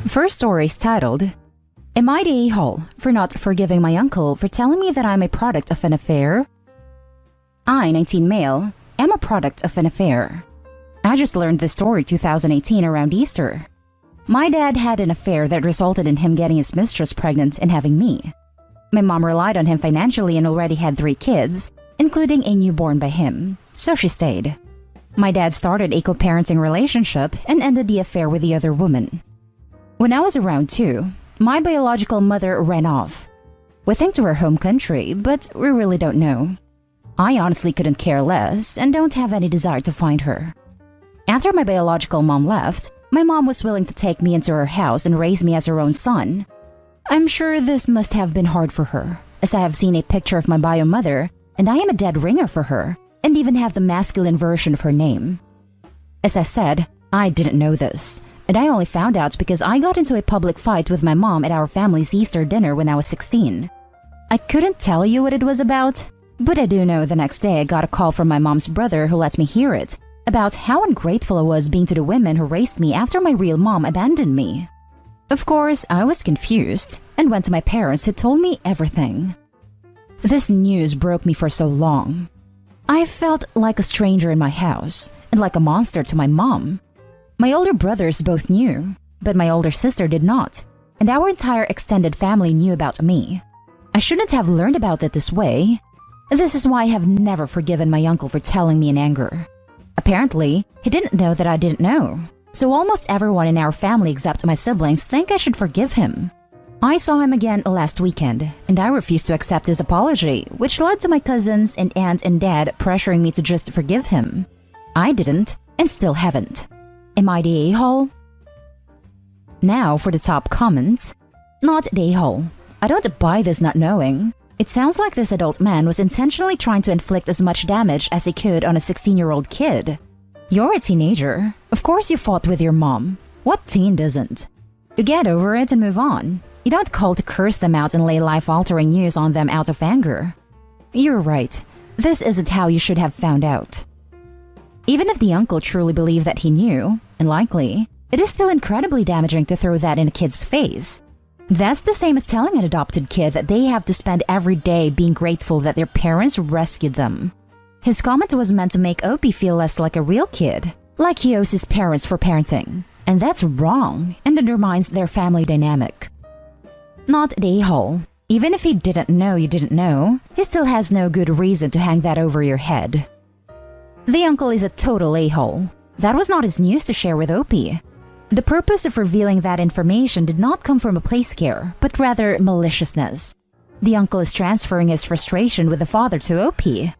First story is titled, Am I the a-hole for not forgiving my uncle for telling me that I'm a product of an affair? I, 19 male, am a product of an affair. I just learned this story 2018 around Easter. My dad had an affair that resulted in him getting his mistress pregnant and having me. My mom relied on him financially and already had 3 kids, including a newborn by him, so she stayed. My dad started a co-parenting relationship and ended the affair with the other woman. When I was around 2, my biological mother ran off. We think to her home country, but we really don't know. I honestly couldn't care less and don't have any desire to find her. After my biological mom left, my mom was willing to take me into her house and raise me as her own son. I'm sure this must have been hard for her, as I have seen a picture of my bio mother, and I am a dead ringer for her, and even have the masculine version of her name. As I said, I didn't know this, and I only found out because I got into a public fight with my mom at our family's Easter dinner when I was 16. I couldn't tell you what it was about, but I do know the next day I got a call from my mom's brother who let me hear it, about how ungrateful I was being to the women who raised me after my real mom abandoned me. Of course, I was confused and went to my parents who told me everything. This news broke me for so long. I felt like a stranger in my house and like a monster to my mom. My older brothers both knew, but my older sister did not, and our entire extended family knew about me. I shouldn't have learned about it this way. This is why I have never forgiven my uncle for telling me in anger. Apparently, he didn't know that I didn't know, so almost everyone in our family except my siblings think I should forgive him. I saw him again last weekend, and I refused to accept his apology, which led to my cousins and aunt and dad pressuring me to just forgive him. I didn't, and still haven't. Am I the a-hole? Now for the top comments. Not the a-hole. I don't buy this not knowing. It sounds like this adult man was intentionally trying to inflict as much damage as he could on a 16-year-old kid. You're a teenager. Of course you fought with your mom. What teen doesn't? You get over it and move on. You don't call to curse them out and lay life-altering news on them out of anger. You're right. This isn't how you should have found out. Even if the uncle truly believed that he knew, and likely, it is still incredibly damaging to throw that in a kid's face. That's the same as telling an adopted kid that they have to spend every day being grateful that their parents rescued them. His comment was meant to make Opie feel less like a real kid, like he owes his parents for parenting, and that's wrong and undermines their family dynamic. Not the a-hole. Even if he didn't know you didn't know, he still has no good reason to hang that over your head. The uncle is a total a-hole. That was not his news to share with Opie. The purpose of revealing that information did not come from a place scare, but rather maliciousness. The uncle is transferring his frustration with the father to Opie.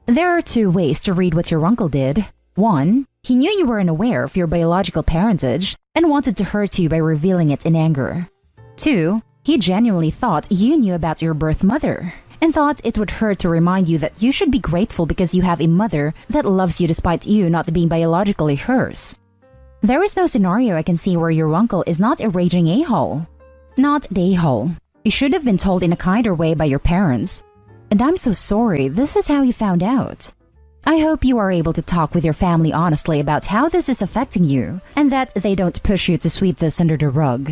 There are 2 ways to read what your uncle did. 1, he knew you were unaware of your biological parentage and wanted to hurt you by revealing it in anger. 2, he genuinely thought you knew about your birth mother and thought it would hurt to remind you that you should be grateful because you have a mother that loves you despite you not being biologically hers. There is no scenario I can see where your uncle is not a raging a-hole. Not the a-hole. You should have been told in a kinder way by your parents. And I'm so sorry this is how you found out. I hope you are able to talk with your family honestly about how this is affecting you and that they don't push you to sweep this under the rug.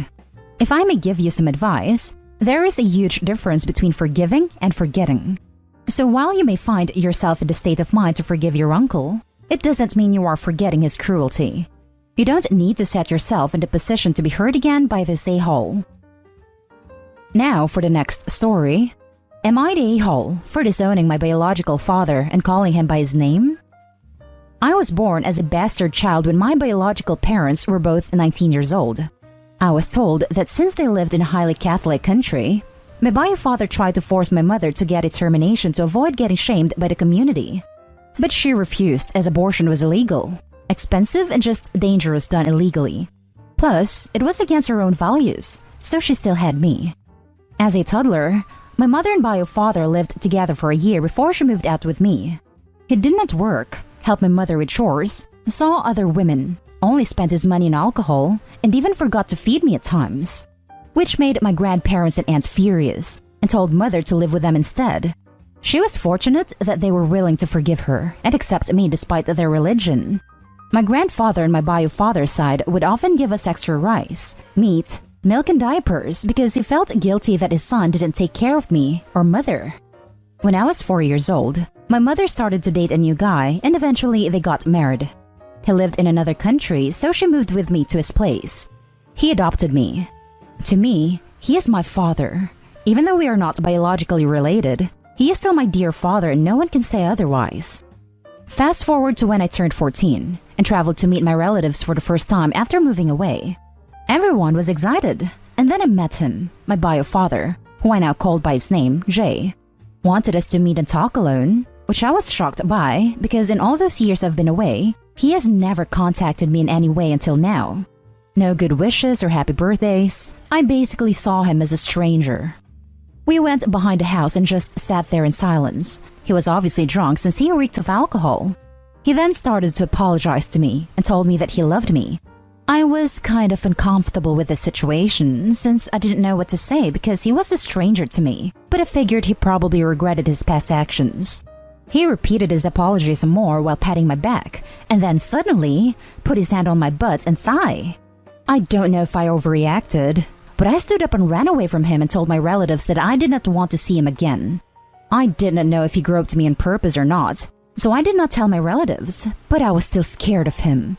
If I may give you some advice, there is a huge difference between forgiving and forgetting. So while you may find yourself in the state of mind to forgive your uncle, it doesn't mean you are forgetting his cruelty. You don't need to set yourself in the position to be hurt again by this a-hole. Now for the next story. Am I the a-hole for disowning my biological father and calling him by his name? I was born as a bastard child when my biological parents were both 19 years old. I was told that since they lived in a highly Catholic country, my bio father tried to force my mother to get a termination to avoid getting shamed by the community. But she refused as abortion was illegal, expensive and just dangerous done illegally. Plus, it was against her own values, so she still had me. As a toddler, my mother and bio father lived together for a year before she moved out with me. He did not work, helped my mother with chores, saw other women, only spent his money on alcohol, and even forgot to feed me at times, which made my grandparents and aunt furious and told mother to live with them instead. She was fortunate that they were willing to forgive her and accept me despite their religion. My grandfather and my bio father's side would often give us extra rice, meat, milk and diapers because he felt guilty that his son didn't take care of me or mother. When I was 4 years old, my mother started to date a new guy and eventually they got married. He lived in another country, so she moved with me to his place. He adopted me. To me, he is my father. Even though we are not biologically related, he is still my dear father and no one can say otherwise. Fast forward to when I turned 14 and traveled to meet my relatives for the first time after moving away. Everyone was excited, and then I met him, my bio father, who I now called by his name, Jay. Wanted us to meet and talk alone, which I was shocked by because in all those years I've been away, he has never contacted me in any way until now. No good wishes or happy birthdays. I basically saw him as a stranger. We went behind the house and just sat there in silence. He was obviously drunk since he reeked of alcohol. He then started to apologize to me and told me that he loved me. I was kind of uncomfortable with the situation since I didn't know what to say because he was a stranger to me, but I figured he probably regretted his past actions. He repeated his apology some more while patting my back and then suddenly put his hand on my butt and thigh. I don't know if I overreacted, but I stood up and ran away from him and told my relatives that I did not want to see him again. I didn't know if he groped me on purpose or not, so I did not tell my relatives, but I was still scared of him.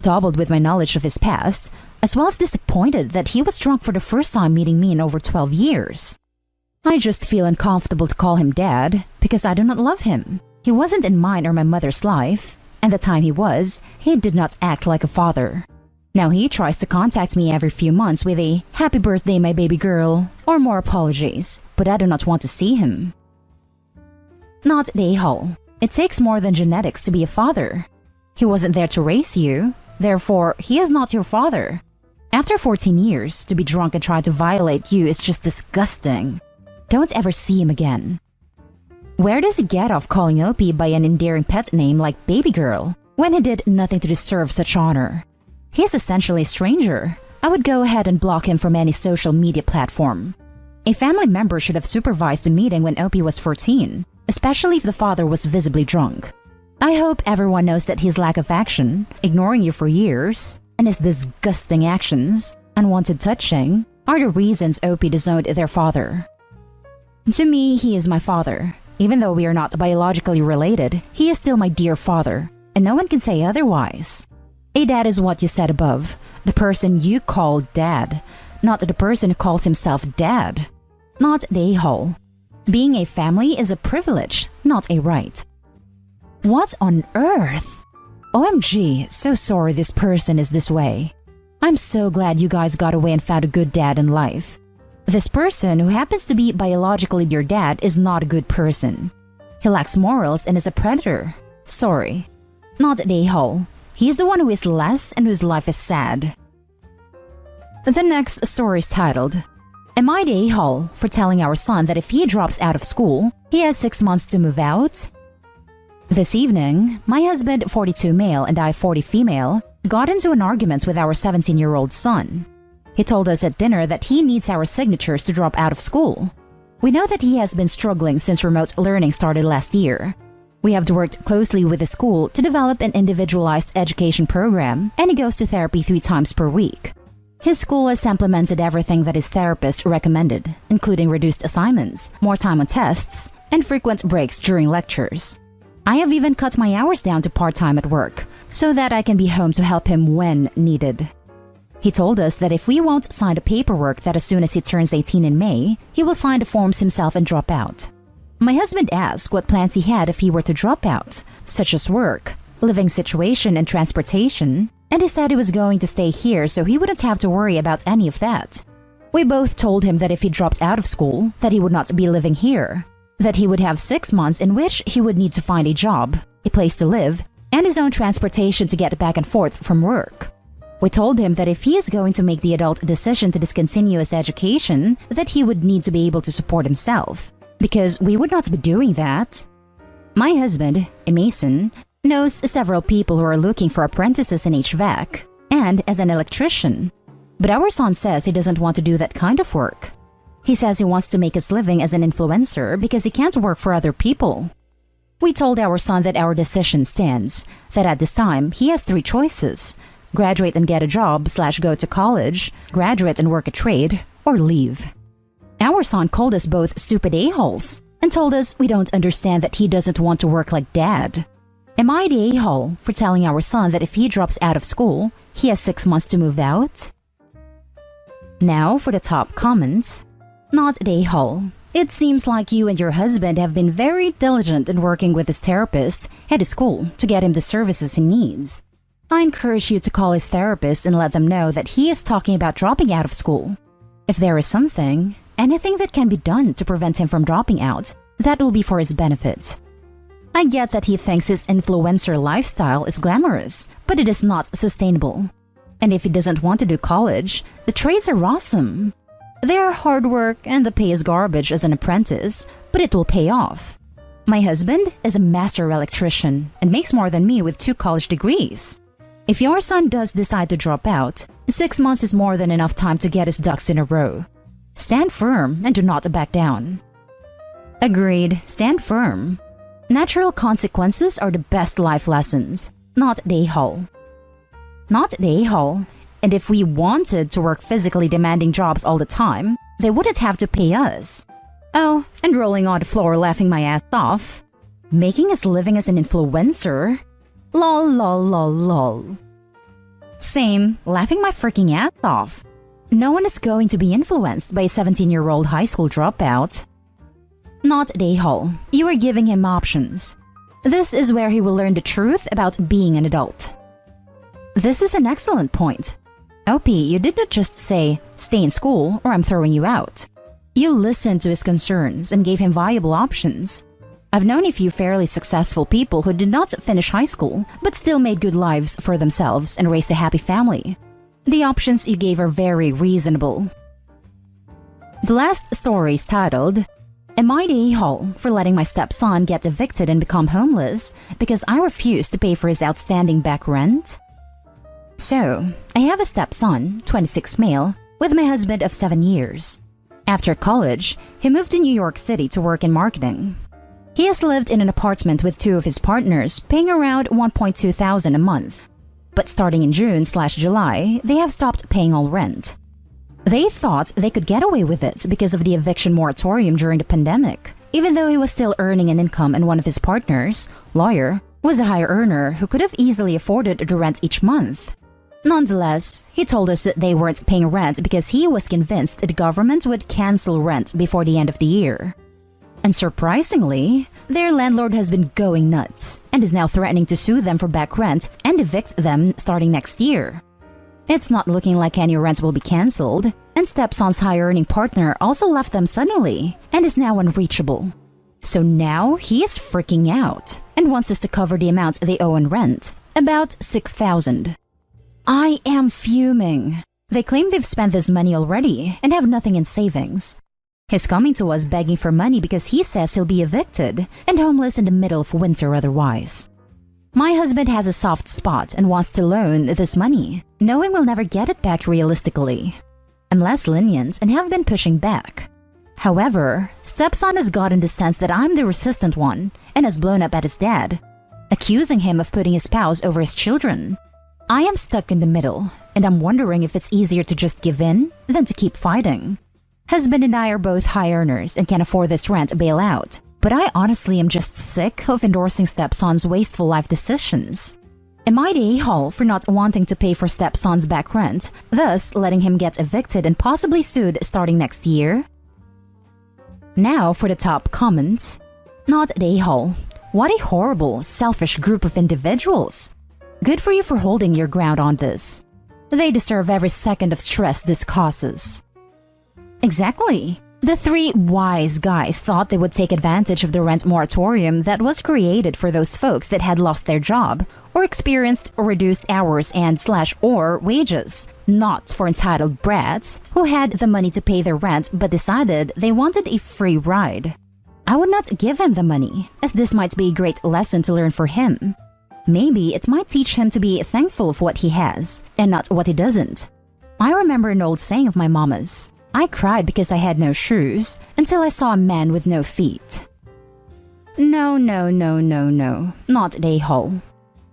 Doubled with my knowledge of his past, as well as disappointed that he was drunk for the first time meeting me in over 12 years. I just feel uncomfortable to call him dad because I do not love him. He wasn't in mine or my mother's life, and the time he was, he did not act like a father. Now he tries to contact me every few months with a "happy birthday my baby girl" or more apologies, but I do not want to see him. Not the a-hole. It takes more than genetics to be a father. He wasn't there to raise you, therefore he is not your father. After 14 years, to be drunk and try to violate you is just disgusting. Don't ever see him again. Where does he get off calling Opie by an endearing pet name like baby girl when he did nothing to deserve such honor? He is essentially a stranger. I would go ahead and block him from any social media platform. A family member should have supervised the meeting when Opie was 14, especially if the father was visibly drunk. I hope everyone knows that his lack of action, ignoring you for years, and his disgusting actions, unwanted touching, are the reasons Opie disowned their father. To me, he is my father. Even though we are not biologically related, he is still my dear father, and no one can say otherwise. A dad is what you said above, the person you call dad, not the person who calls himself dad. Not the a-hole. Being a family is a privilege, not a right. What on earth? OMG, so sorry this person is this way. I'm so glad you guys got away and found a good dad in life. This person who happens to be biologically your dad is not a good person. He lacks morals and is a predator. Sorry. Not the a-hole. He's the one who is less and whose life is sad. The next story is titled, "Am I the a-hole for telling our son that if he drops out of school, he has 6 months to move out?" This evening, my husband, 42 male, and I, 40 female, got into an argument with our 17-year-old son. He told us at dinner that he needs our signatures to drop out of school. We know that he has been struggling since remote learning started last year. We have worked closely with the school to develop an individualized education program, and he goes to therapy 3 times per week. His school has implemented everything that his therapist recommended, including reduced assignments, more time on tests, and frequent breaks during lectures. I have even cut my hours down to part-time at work, so that I can be home to help him when needed. He told us that if we won't sign the paperwork that as soon as he turns 18 in May, he will sign the forms himself and drop out. My husband asked what plans he had if he were to drop out, such as work, living situation, and transportation, and he said he was going to stay here so he wouldn't have to worry about any of that. We both told him that if he dropped out of school, that he would not be living here, that he would have 6 months in which he would need to find a job, a place to live, and his own transportation to get back and forth from work. We told him that if he is going to make the adult decision to discontinue his education, that he would need to be able to support himself, because we would not be doing that. My husband, a mason, knows several people who are looking for apprentices in HVAC and as an electrician, but our son says he doesn't want to do that kind of work. He says he wants to make his living as an influencer because he can't work for other people. We told our son that our decision stands, that at this time he has three choices: graduate and get a job/go to college, graduate and work a trade, or leave. Our son called us both stupid a-holes and told us we don't understand that he doesn't want to work like dad. Am I the a-hole for telling our son that if he drops out of school, he has 6 months to move out? Now for the top comments. Not the a-hole. It seems like you and your husband have been very diligent in working with his therapist at his school to get him the services he needs. I encourage you to call his therapist and let them know that he is talking about dropping out of school. If there is anything that can be done to prevent him from dropping out, that will be for his benefit. I get that he thinks his influencer lifestyle is glamorous, but it is not sustainable. And if he doesn't want to do college, the trades are awesome. They are hard work and the pay is garbage as an apprentice, but it will pay off. My husband is a master electrician and makes more than me with 2 college degrees. If your son does decide to drop out, 6 months is more than enough time to get his ducks in a row. Stand firm and do not back down. Agreed, stand firm. Natural consequences are the best life lessons, not the a-hole. Not the a-hole. And if we wanted to work physically demanding jobs all the time, they wouldn't have to pay us. Oh, and rolling on the floor laughing my ass off. Making his living as an influencer? Lol lol lol lol. Same, laughing my freaking ass off. No one is going to be influenced by a 17-year-old high school dropout. Not the a-hole. You are giving him options. This is where he will learn the truth about being an adult. This is an excellent point. OP, you did not just say, stay in school or I'm throwing you out. You listened to his concerns and gave him viable options. I've known a few fairly successful people who did not finish high school but still made good lives for themselves and raised a happy family. The options you gave are very reasonable. The last story is titled, Am I the a-hole for letting my stepson get evicted and become homeless because I refused to pay for his outstanding back rent? So, I have a stepson, 26 male, with my husband of 7 years. After college, he moved to New York City to work in marketing. He has lived in an apartment with 2 of his partners, paying around $1,200 a month. But starting in June/July, they have stopped paying all rent. They thought they could get away with it because of the eviction moratorium during the pandemic, even though he was still earning an income and one of his partners, lawyer, was a higher earner who could have easily afforded the rent each month. Nonetheless, he told us that they weren't paying rent because he was convinced the government would cancel rent before the end of the year. And surprisingly, their landlord has been going nuts and is now threatening to sue them for back rent and evict them starting next year. It's not looking like any rent will be cancelled, and stepson's high-earning partner also left them suddenly and is now unreachable. So now he is freaking out and wants us to cover the amount they owe in rent, about $6,000. I am fuming. They claim they've spent this money already and have nothing in savings. He's coming to us begging for money because he says he'll be evicted and homeless in the middle of winter otherwise. My husband has a soft spot and wants to loan this money, knowing we'll never get it back realistically. I'm less lenient and have been pushing back. However, stepson has gotten the sense that I'm the resistant one and has blown up at his dad, accusing him of putting his spouse over his children. I am stuck in the middle, and I'm wondering if it's easier to just give in than to keep fighting. Husband and I are both high earners and can afford this rent bailout, but I honestly am just sick of endorsing stepson's wasteful life decisions. Am I the a-hole for not wanting to pay for stepson's back rent, thus letting him get evicted and possibly sued starting next year? Now for the top comments. Not the a-hole. What a horrible, selfish group of individuals. Good for you for holding your ground on this. They deserve every second of stress this causes. Exactly. The 3 wise guys thought they would take advantage of the rent moratorium that was created for those folks that had lost their job or experienced or reduced hours and/or wages, not for entitled brats who had the money to pay their rent but decided they wanted a free ride. I would not give him the money, as this might be a great lesson to learn for him. Maybe it might teach him to be thankful of what he has and not what he doesn't. I remember an old saying of my mama's. I cried because I had no shoes until I saw a man with no feet. No, not the a-hole.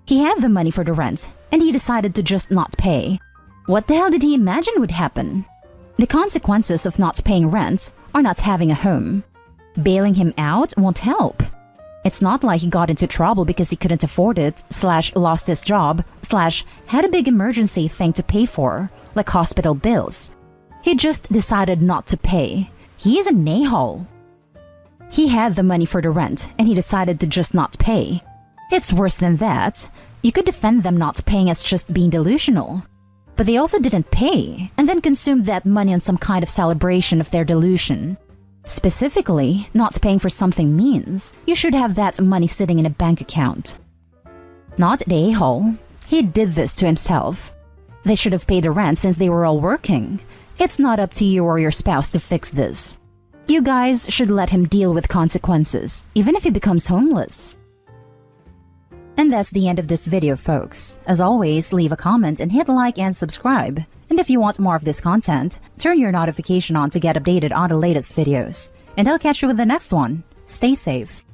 He had the money for the rent, and he decided to just not pay. What the hell did he imagine would happen? The consequences of not paying rent are not having a home. Bailing him out won't help. It's not like he got into trouble because he couldn't afford it, / lost his job, / had a big emergency thing to pay for, like hospital bills. He just decided not to pay. He is an a-hole. He had the money for the rent, and he decided to just not pay. It's worse than that. You could defend them not paying as just being delusional. But they also didn't pay, and then consumed that money on some kind of celebration of their delusion. Specifically, not paying for something means you should have that money sitting in a bank account. Not the a-hole. He did this to himself. They should have paid the rent since they were all working. It's not up to you or your spouse to fix this. You guys should let him deal with consequences, even if he becomes homeless. And that's the end of this video, folks. As always, leave a comment and hit like and subscribe. And if you want more of this content, turn your notification on to get updated on the latest videos. And I'll catch you with the next one. Stay safe.